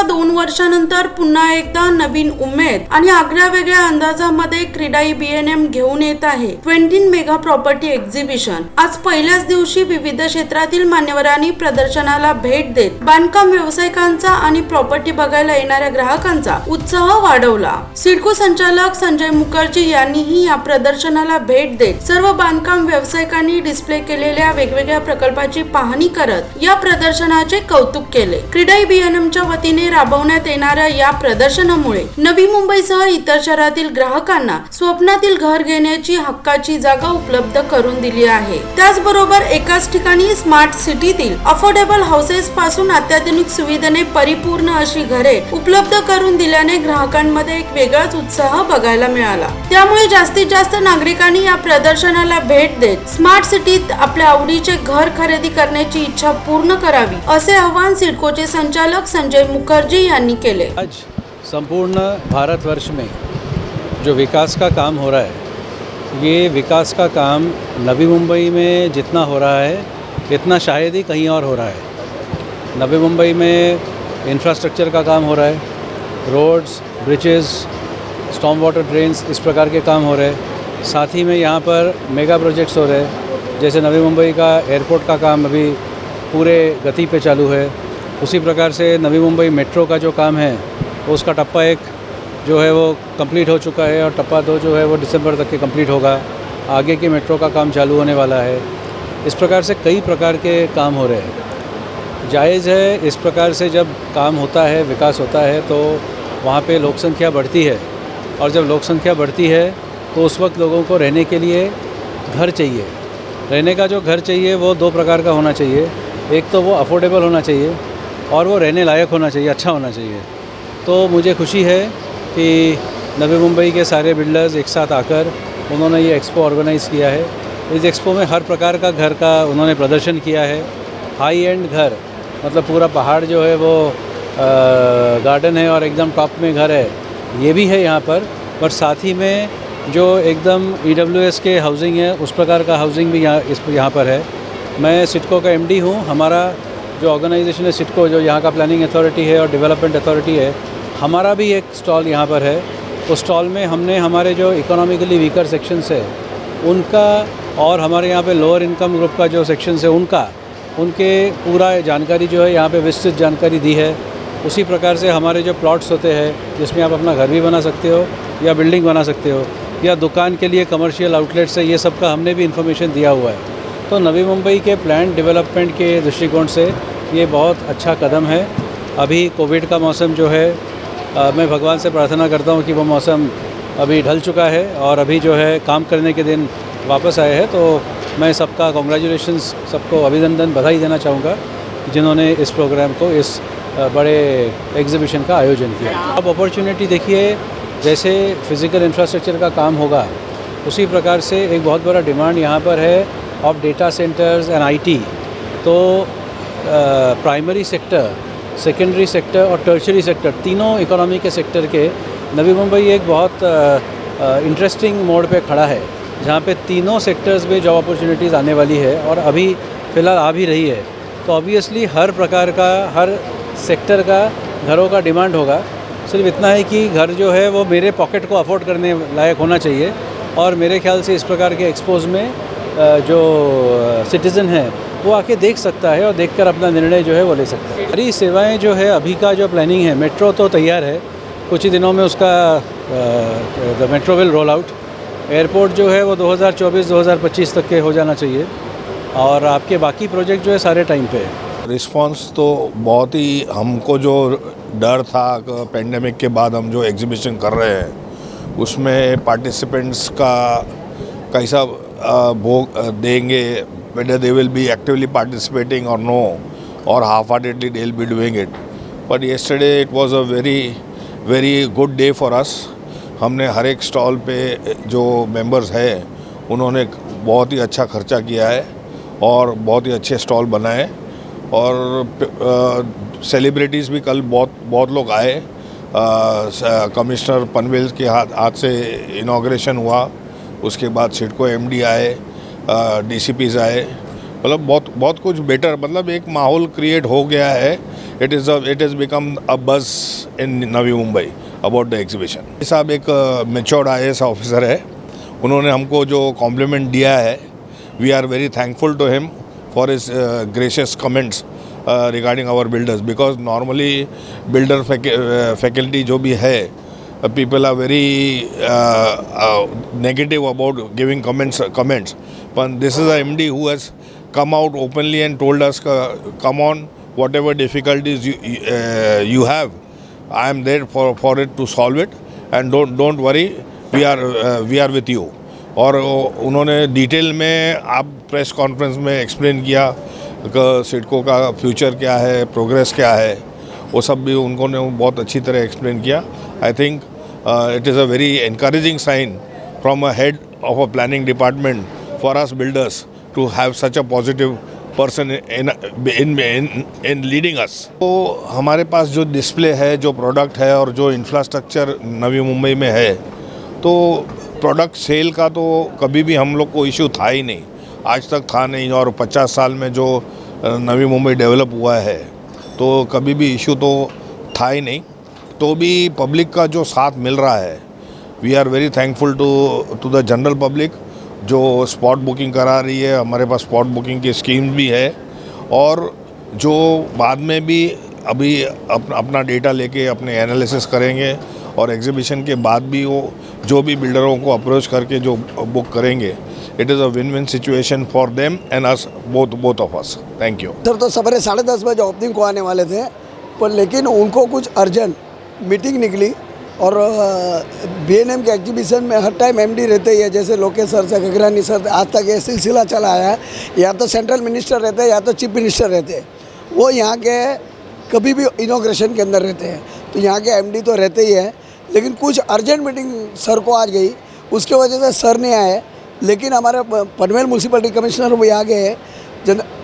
2 वर्षानंतर पुन्हा एकदा नवीन उमेद आणि आगळ्या अंदाजामध्ये क्रीडाई B&M घेऊन येत आहे 20 मेगा प्रॉपर्टी एक्झिबिशन। आज पहिल्याच दिवशी विविध क्षेत्रातील मान्यवरांनी प्रदर्शनाला भेट देत बांधकाम व्यावसायिकांचा आणि प्रॉपर्टी बघायला येणाऱ्या ग्राहकांचा उत्साह वाढवला। सिडको संचालक संजय मुखर्जी यांनीही या प्रदर्शनाला भेट देत सर्व बांधकाम व्यावसायिकांनी डिस्प्ले केलेल्या वेगवेगळ्या प्रकल्पाची पाहणी करत या प्रदर्शनाचे कौतुक केले। क्रीडाई B&Mच्या वतीने राबवण्यात येणाऱ्या या प्रदर्शनामुळे नवी मुंबईसह इतर शहरातील ग्राहकांना स्वप्नातील घर घेण्याची हक्काची जागा उपलब्ध करून दिली आहे। त्याचबरोबर एकाच ठिकाणी स्मार्ट सिटीतील अफोर्डेबल हाऊसेस पासून अत्याधुनिक सुविधेने परिपूर्ण अशी घरे उपलब्ध करून दिल्याने ग्राहकांमध्ये एक वेगळाच उत्साह बघायला मिळाला। त्यामुळे जास्तीत जास्त नागरिकांनी या प्रदर्शनाला भेट देत स्मार्ट सिटीत आपल्या आवडीचे घर खरेदी करण्याची इच्छा पूर्ण करावी असे आवाहन सिडकोचे संचालक संजय मुखर्जी यांनी केले। आज संपूर्ण भारतवर्ष में जो विकास का काम हो रहा है, ये विकास का काम नवी मुंबई में जितना हो रहा है इतना शायद ही कहीं और हो रहा है। नवी मुंबई में इंफ्रास्ट्रक्चर का काम हो रहा है, roads, bridges, storm water drains, इस प्रकार के काम हो रहे हैं। साथ ही में यहाँ पर मेगा प्रोजेक्ट्स हो रहे हैं, जैसे नवी मुंबई का एयरपोर्ट का काम अभी पूरे गति पे चालू है। उसी प्रकार से नवी मुंबई मेट्रो का जो काम है उसका टप्पा 1 जो है वो कंप्लीट हो चुका है और टप्पा 2 जो है वो दिसंबर तक के कंप्लीट होगा। आगे के मेट्रो का काम चालू होने वाला है। इस प्रकार से कई प्रकार के काम हो रहे हैं। जायज़ है, इस प्रकार से जब काम होता है, विकास होता है, तो वहाँ पे लोक संख्या बढ़ती है और जब लोक संख्या बढ़ती है तो उस वक्त लोगों को रहने के लिए घर चाहिए। रहने का जो घर चाहिए वो 2 प्रकार का होना चाहिए। एक तो वो अफोर्डेबल होना चाहिए और वो रहने लायक होना चाहिए, अच्छा होना चाहिए। तो मुझे खुशी है कि नवी मुंबई के सारे बिल्डर्स एक साथ आकर उन्होंने ये एक्सपो ऑर्गेनाइज़ किया है। इस एक्सपो में हर प्रकार का घर का उन्होंने प्रदर्शन किया है। हाई एंड घर, मतलब पूरा पहाड़ जो है वो गार्डन है और एकदम टॉप में घर है, ये भी है यहाँ पर साथ ही में जो एकदम EWS के हाउसिंग है उस प्रकार का हाउसिंग भी यहाँ पर है। मैं सिडको का MD हूँ। हमारा जो ऑर्गेनाइजेशन है सिडको, जो यहाँ का प्लानिंग अथॉरिटी है और डेवलपमेंट अथॉरिटी है, हमारा भी एक स्टॉल यहाँ पर है। उस स्टॉल में हमने हमारे जो इकोनॉमिकली वीकर सेक्शंस है उनका और हमारे यहाँ पे लोअर इनकम ग्रुप का जो सेक्शंस है उनके पूरा जानकारी जो है यहाँ पे विस्तृत जानकारी दी है। उसी प्रकार से हमारे जो प्लॉट्स होते हैं जिसमें आप अपना घर भी बना सकते हो या बिल्डिंग बना सकते हो या दुकान के लिए कमर्शियल आउटलेट्स है, ये सब का हमने भी इन्फॉर्मेशन दिया हुआ है। तो नवी मुंबई के प्लान डेवलपमेंट के दृष्टिकोण से ये बहुत अच्छा कदम है। अभी कोविड का मौसम जो है, मैं भगवान से प्रार्थना करता हूँ कि वो मौसम अभी ढल चुका है और अभी जो है काम करने के दिन वापस आए हैं। तो मैं सबका कॉन्ग्रेचुलेशंस, सबको अभिनंदन, बधाई देना चाहूँगा जिन्होंने इस प्रोग्राम को, इस बड़े एग्जीबिशन का आयोजन किया। अब अपॉर्चुनिटी देखिए, जैसे फिज़िकल इंफ्रास्ट्रक्चर का काम होगा उसी प्रकार से एक बहुत बड़ा डिमांड यहाँ पर है of data centres and IT। तो प्राइमरी सेक्टर, सेकेंडरी सेक्टर और टर्शरी सेक्टर, तीनों इकोनॉमी के सेक्टर के नवी मुंबई एक बहुत इंटरेस्टिंग मोड़ पे खड़ा है जहाँ पे तीनों सेक्टर्स में जॉब अपॉर्चुनिटीज़ आने वाली है और अभी फ़िलहाल आ भी रही है। तो ऑब्वियसली हर प्रकार का, हर सेक्टर का घरों का डिमांड होगा। सिर्फ इतना है कि घर जो है वो मेरे पॉकेट को अफोर्ड करने लायक होना चाहिए और मेरे ख्याल से इस प्रकार के एक्सपोज में जो सिटीज़न है वो आके देख सकता है और देखकर अपना निर्णय जो है वो ले सकता है। सारी सेवाएं जो है, अभी का जो प्लानिंग है, मेट्रो तो तैयार है, कुछ ही दिनों में उसका the metro will roll out. Airport जो है वो 2024-2025 तक के हो जाना चाहिए और आपके बाकी प्रोजेक्ट जो है सारे टाइम पे है। रिस्पांस तो बहुत ही, हमको जो डर था पेंडेमिक के बाद हम जो एग्जीबिशन कर रहे हैं उसमें पार्टिसिपेंट्स का कैसा भोग देंगे, whether they will be actively participating or no, or half-heartedly they will be doing it. But yesterday it was a very good day for us. हमने हर एक स्टॉल पे जो मेंबर्स हैं उन्होंने बहुत ही अच्छा खर्चा किया है और बहुत ही अच्छे स्टॉल बनाए और सेलिब्रिटीज़ भी कल बहुत लोग आए। कमिश्नर पनवेल के हाथ से इनॉग्रेशन हुआ, उसके बाद सिडको MD आए, DCPs आए, मतलब बहुत कुछ बेटर, मतलब एक माहौल क्रिएट हो गया है it has become a buzz in Navi Mumbai about the exhibition. साहब एक matured IAS ऑफिसर है, उन्होंने हमको जो कॉम्प्लीमेंट दिया है, we are very thankful to him for his gracious comments regarding our builders, because normally builder faculty जो भी है, people are very negative about giving comments. But this is a MD who has come out openly and told us, come on, whatever difficulties you have, I am there for it to solve it, and don't worry, we are with you. और उन्होंने detail में आप press conference में explain किया कि सिडको का future क्या है, प्रोग्रेस क्या है, वो सब भी उन्होंने बहुत अच्छी तरह एक्सप्लेन किया. I think it is a very encouraging sign from a head of a planning department for us builders to have such a positive person in leading us. तो हमारे पास जो डिस्प्ले है, जो प्रोडक्ट है और जो इंफ्रास्ट्रक्चर नवी मुंबई में है, तो प्रोडक्ट सेल का तो कभी भी हम लोग को इशू था ही नहीं, आज तक था नहीं. और 50 साल में जो नवी मुंबई डेवलप हुआ है, तो कभी भी इशू तो था ही नहीं. तो भी पब्लिक का जो साथ मिल रहा है, we are very thankful to the general public जो स्पॉट बुकिंग करा रही है. हमारे पास स्पॉट बुकिंग की स्कीम भी है, और जो बाद में भी अभी अपना डेटा लेके अपने एनालिसिस करेंगे, और एग्जीबिशन के बाद भी वो जो भी बिल्डरों को अप्रोच करके जो बुक करेंगे, it is a win win situation for them and us, both of us. Thank you sir. तो सवेरे 10:30 बजे ओपनिंग को आने वाले थे, पर लेकिन उनको कुछ अर्जेंट मीटिंग निकली, और बीएनएम के एग्जीबिशन में हर टाइम एमडी रहते ही है, जैसे लोकेश सर से गगरानी सर, आज तक ये सिलसिला चला आया है. या तो सेंट्रल मिनिस्टर रहते हैं या तो चीफ मिनिस्टर रहते हैं, वो यहाँ के कभी भी इनॉग्रेशन के अंदर रहते हैं. तो यहाँ के एमडी तो रहते ही है, लेकिन कुछ अर्जेंट मीटिंग सर को आ गई, उसके वजह से सर नहीं आए. लेकिन हमारे पनवेल म्यूनसिपलिटी कमिश्नर वो आ गए,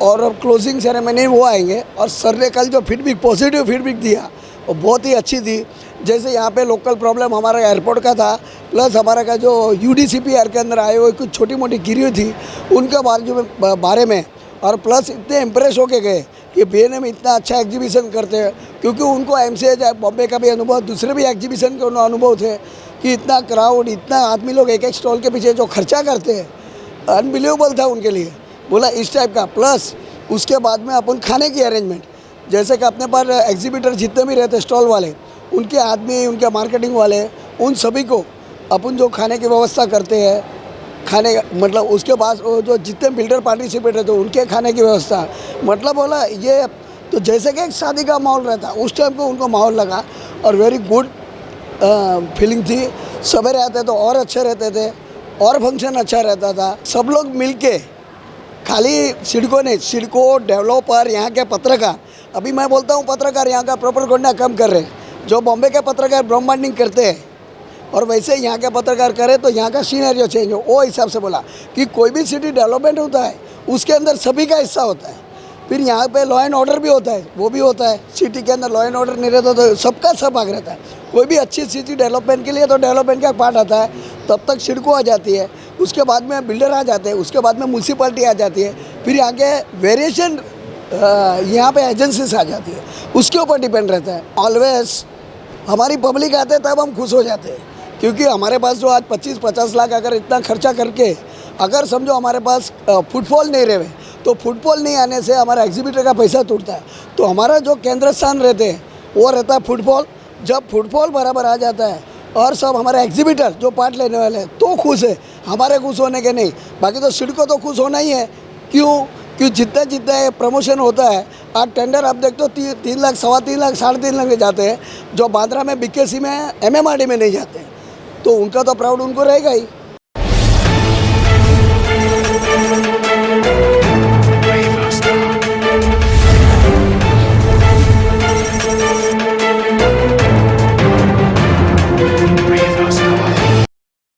और अब क्लोजिंग सेरेमनी वो आएंगे. और सर ने कल जो फीडबैक, पॉजिटिव फीडबैक दिया, वो बहुत ही अच्छी थी. जैसे यहाँ पे लोकल प्रॉब्लम हमारा एयरपोर्ट का था, प्लस हमारा का जो यूडीसीपीआर के अंदर आए हुए कुछ छोटी मोटी गिरी थी, उनके बारे में, और प्लस इतने इम्प्रेस होके गए कि बीएनएम इतना अच्छा एग्जीबिशन करते हैं, क्योंकि उनको एमसीए बॉम्बे का भी अनुभव, दूसरे भी एग्जीबिशन के अनुभव थे कि इतना क्राउड, इतना आदमी लोग एक स्टॉल के पीछे जो खर्चा करते हैं, अनबिलीवेबल था उनके लिए. बोला इस टाइप का. प्लस उसके बाद में अपन खाने की अरेंजमेंट, जैसे कि अपने पास एग्जीबिटर जितने भी रहते स्टॉल वाले, उनके आदमी, उनके मार्केटिंग वाले, उन सभी को अपन जो खाने की व्यवस्था करते हैं, खाने मतलब उसके बाद जो जितने बिल्डर पार्टिसिपेट रहते उनके खाने की व्यवस्था, मतलब बोला ये तो जैसे कि एक शादी का माहौल रहता, उस टाइम को उनको माहौल लगा, और वेरी गुड फीलिंग थी. सवेरे आते तो और अच्छे रहते थे, और फंक्शन अच्छा रहता था. सब लोग मिलके, खाली सिडको नहीं, सिडको डेवलपर, यहाँ के पत्रकार, अभी मैं बोलता हूँ पत्रकार यहाँ का प्रोपेगेंडा कम कर रहे हैं. जो बॉम्बे के पत्रकार ब्रह्मांडिंग करते हैं, और वैसे यहाँ के पत्रकार करें तो यहाँ का सीनरियो चेंज हो. वो हिसाब से बोला कि कोई भी सिटी डेवलपमेंट होता है, उसके अंदर सभी का हिस्सा होता है. फिर यहाँ पे लॉ एंड ऑर्डर भी होता है, वो भी होता है. सिटी के अंदर लॉ एंड ऑर्डर नहीं रहता तो सबका सब भाग रहता है. कोई भी अच्छी सिटी डेवलपमेंट के लिए तो डेवलपमेंट का पार्ट आता है, तब तक सिडको आ जाती है, उसके बाद में बिल्डर आ जाते हैं, उसके बाद में म्यूनसिपलिटी आ जाती है, फिर यहाँ के वेरिएशन यहाँ पे एजेंसीज आ जाती है, उसके ऊपर डिपेंड रहता है. ऑलवेज हमारी पब्लिक आते हैं तब हम खुश हो जाते हैं, क्योंकि हमारे पास जो आज 25-50 लाख अगर इतना खर्चा करके, अगर समझो हमारे पास फुटफॉल नहीं रहे, तो फुटफॉल नहीं आने से हमारा एग्जीबिटर का पैसा टूटता है. तो हमारा जो केंद्र स्थान रहते हैं वो रहता है फुटफॉल. जब फुटफॉल बराबर आ जाता है, और सब हमारे एग्जीबिटर जो पार्ट लेने वाले हैं तो खुश है, हमारे खुश होने के नहीं. बाकी तो सिडको तो खुश होना ही है. क्यों? कि जितना प्रमोशन होता है, आज टेंडर आप देखते हो 3 लाख, 3.25 लाख, 3.5 लाख में जाते हैं, जो बांद्रा में, बीकेसी में, एमएमआरडी में नहीं जाते. तो उनका तो प्राउड उनको रहेगा ही.